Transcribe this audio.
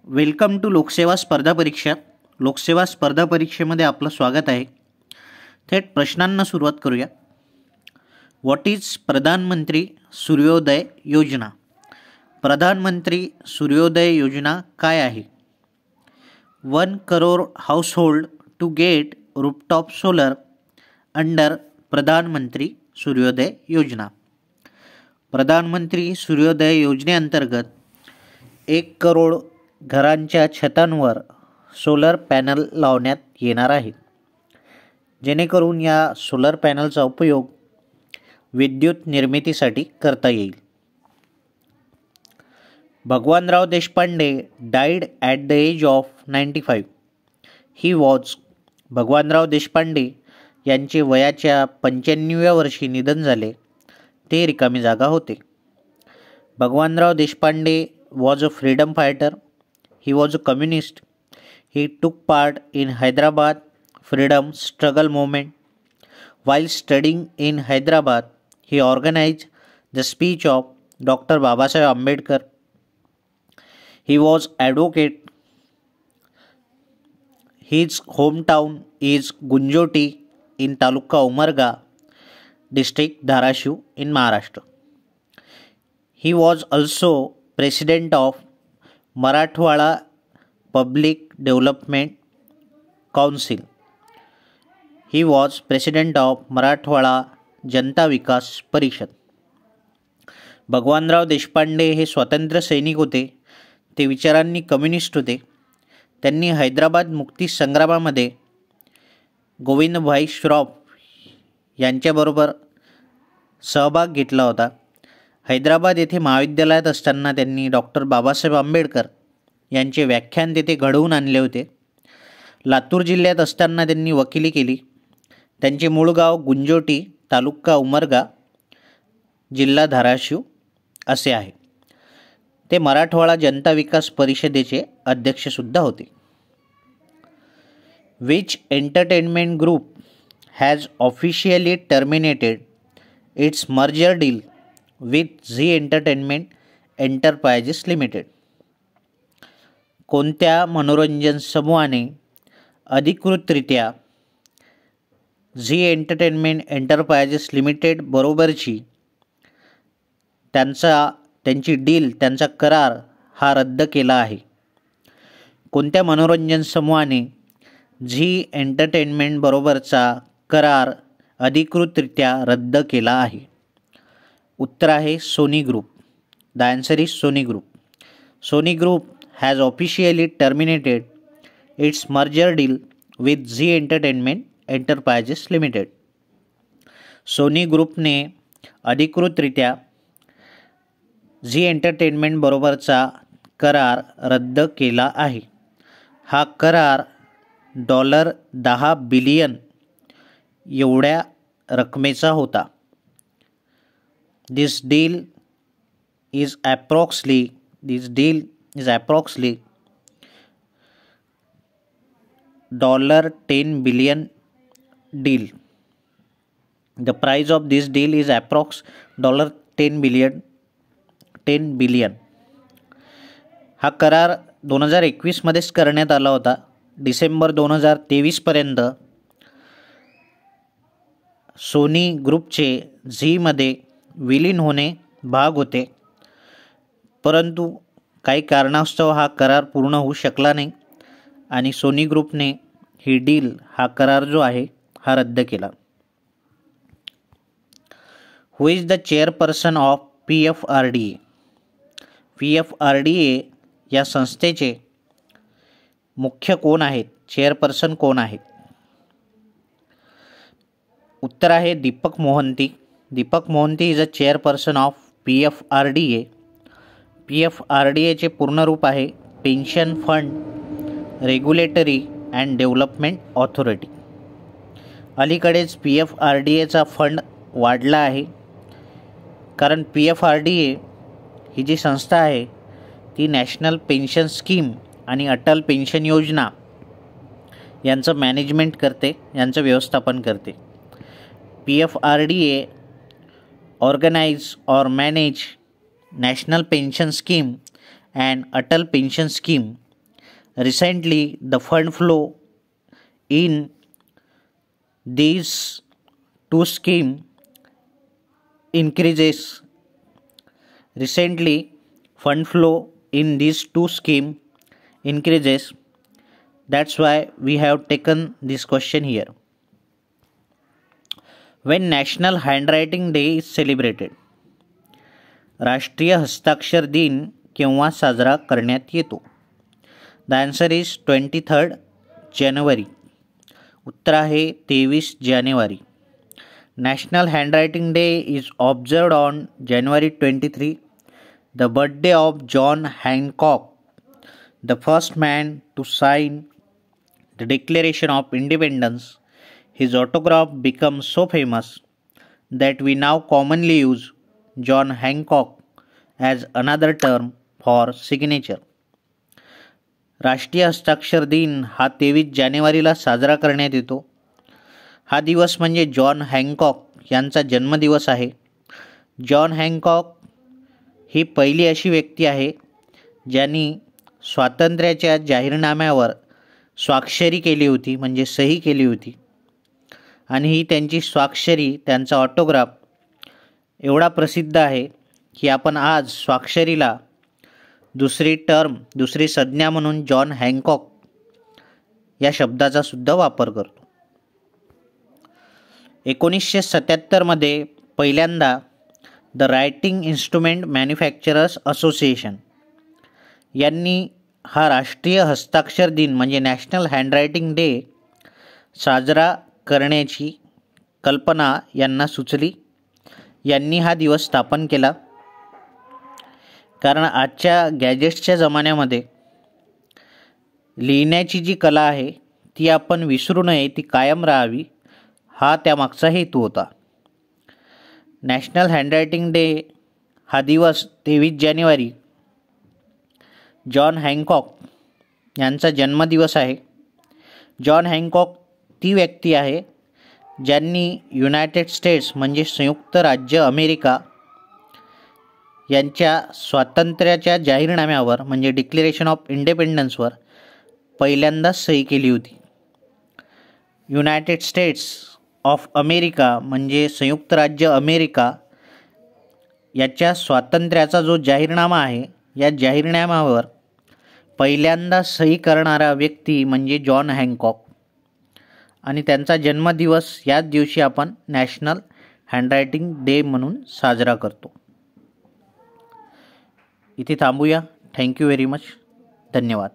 Welcome to लोकसेवा स्पर्धा परीक्षा. लोकसेवा स्पर्धा परीक्षेमध्ये आपलं स्वागत आहे. थेट प्रश्नांना सुरुवात करूया. व्हॉट इज प्रधानमंत्री सूर्योदय योजना? प्रधानमंत्री सूर्योदय योजना काय आहे? 1 crore household to get rooftop solar under Pradhan Mantri Suryoday योजना. प्रधानमंत्री सूर्योदय योजनेअंतर्गत 1 करोड घरांच्या छतांवर सोलर पॅनल लावण्यात येणार आहे, जेणेकरून या सोलर पॅनलचा उपयोग विद्युत निर्मितीसाठी करता येईल. Bhagwanrao Deshpande died at the age of 95. He was. Bhagwanrao Deshpande यांचे वयाच्या 95व्या वर्षी निधन झाले. ते रिकामी जागा होते. Bhagwanrao Deshpande was a freedom fighter. He was a communist. He took part in Hyderabad freedom struggle movement. While studying in Hyderabad, he organized the speech of Dr. Babasaheb Ambedkar. He was advocate. His hometown is Gunjoti in Taluka Umarga, district Dharashiv in Maharashtra. He was also President of Marathwada Public Development Council. He was President of Marathwada जनता विकास परिषद. भगवानराव देशपांडे हे स्वातंत्र्य सैनिक होते. ते विचारांनी communist होते. त्यांनी हैदराबाद मुक्ती संग्रामामध्ये गोविंदभाई श्रॉफ यांच्याबरोबर सहभाग घेतला होता. हैदराबाद येथे महाविद्यालयात असताना त्यांनी डॉक्टर बाबासाहेब आंबेडकर यांचे व्याख्यान तेथे घडवून आणले होते. लातूर जिल्ह्यात असताना त्यांनी वकिली केली. त्यांचे मूळ गाव गुंजोटी, तालुका उमरगा, जिल्हा धाराशिव असे आहे. ते मराठवाडा जनता विकास परिषदेचे अध्यक्षसुद्धा होते. Which entertainment group has officially terminated its merger deal with Zee entertainment enterprises limited? कोणत्या मनोरंजन समूहाने अधिकृतरित्या झी एंटरटेनमेंट एंटरप्राइजेस लिमिटेड बरोबरची त्यांचा करार हा रद्द केला आहे? कोणत्या मनोरंजन समूहाने झी एंटरटेनमेंट बरोबरचा करार अधिकृतरित्या रद्द केला आहे? उत्तर आहे Sony group. The answer is Sony group. Sony group has officially terminated its merger deal with Zee entertainment enterprises limited. Sony ग्रुपने अधिकृतरित्या झी एंटरटेनमेंट बरोबरचा करार रद्द केला आहे. हा करार $10 बिलियन एवढ्या रकमेचा होता. This deal is approximately $10 billion deal. The price of this deal is approx $10 billion. हा करार 2021 मध्येच करण्यात आला होता. डिसेंबर 2023 पर्यंत सोनी ग्रुपचे झीमध्ये विलीन होणे भाग होते, परंतु काही कारणास्तव हा करार पूर्ण होऊ शकला नाही आणि सोनी ग्रुपने ही डील, हा करार जो आहे हा रद्द केला. Who is the chairperson of PFRDA? PFRDA या संस्थेचे मुख्य कोण आहेत? चेअरपर्सन कोण आहेत? उत्तर आहे Deepak Mohanty. Deepak Mohanty is a chairperson of PFRDA. PFRDAचे पूर्ण रूप आहे pension fund regulatory and development authority. अलीकडेच PFRDAचा फंड वाढला आहे, कारण PFRDA ही जी संस्था आहे ती नॅशनल पेन्शन स्कीम आणि अटल पेन्शन योजना यांचं मॅनेजमेंट करते, यांचं व्यवस्थापन करते. PFRDA organize or manage National Pension Scheme and Atal Pension Scheme Recently, the fund flow in these two schemes increases. Recently, fund flow in these two schemes increases. That's why we have taken this question here. When National Handwriting Day is celebrated, राष्ट्रीय हस्ताक्षर दिन केव्हा साजरा करण्यात येतो? The answer is 23 January. उत्तर आहे 23 जानेवारी. National handwriting day is observed on January 23, the birthday of John Hancock, the first man to sign the declaration of independence. His autograph becomes so famous that we now commonly use John Hancock as another term for signature. राष्ट्रीय हस्ताक्षर दिन हा 23 जानेवारीला साजरा करण्यात येतो. हा दिवस म्हणजे जॉन हँकॉक यांचा जन्मदिवस आहे. जॉन हँकॉक ही पहिली अशी व्यक्ती आहे ज्यांनी स्वातंत्र्याच्या जाहीरनाम्यावर स्वाक्षरी केली होती, म्हणजे सही केली होती. आणि ही त्यांची स्वाक्षरी, त्यांचा ऑटोग्राफ एवढा प्रसिद्ध आहे की आपण आज स्वाक्षरीला दुसरी संज्ञा म्हणून जॉन हँकॉक या शब्दाचा सुद्धा वापर करतो. 1977 मध्ये पहिल्यांदा the writing instrument manufacturers association यांनी हा राष्ट्रीय हस्ताक्षर दिन म्हणजे नॅशनल हँडरायटिंग डे साजरा करण्याची कल्पना यांना सुचली. यांनी हा दिवस स्थापन केला कारण आजच्या गॅजेट्सच्या जमान्यामध्ये लिहिण्याची जी कला आहे ती आपण विसरू नये, ती कायम राहावी, हा त्यामागचा हेतू होता. नॅशनल हँडरायटिंग डे हा दिवस 23 जानेवारी जॉन हँकॉक यांचा जन्मदिवस आहे. जॉन हँकॉक ती व्यक्ती आहे ज्यांनी युनायटेड स्टेट्स म्हणजे संयुक्त राज्य अमेरिका यांच्या स्वातंत्र्याच्या जाहीरनाम्यावर म्हणजे डिक्लेरेशन ऑफ इंडिपेंडन्सवर पहिल्यांदा सही केली होती. युनायटेड स्टेट्स ऑफ अमेरिका म्हणजे संयुक्त राज्य अमेरिका याच्या स्वातंत्र्याचा जो जाहीरनामा आहे, या जाहीरनाम्यावर पहिल्यांदा सही करणारा व्यक्ती म्हणजे जॉन हँकॉक आणि त्यांचा जन्मदिवस याच दिवशी आपण नॅशनल हँडरायटिंग डे म्हणून साजरा करतो. इथे थांबूया. Thank you very much. धन्यवाद.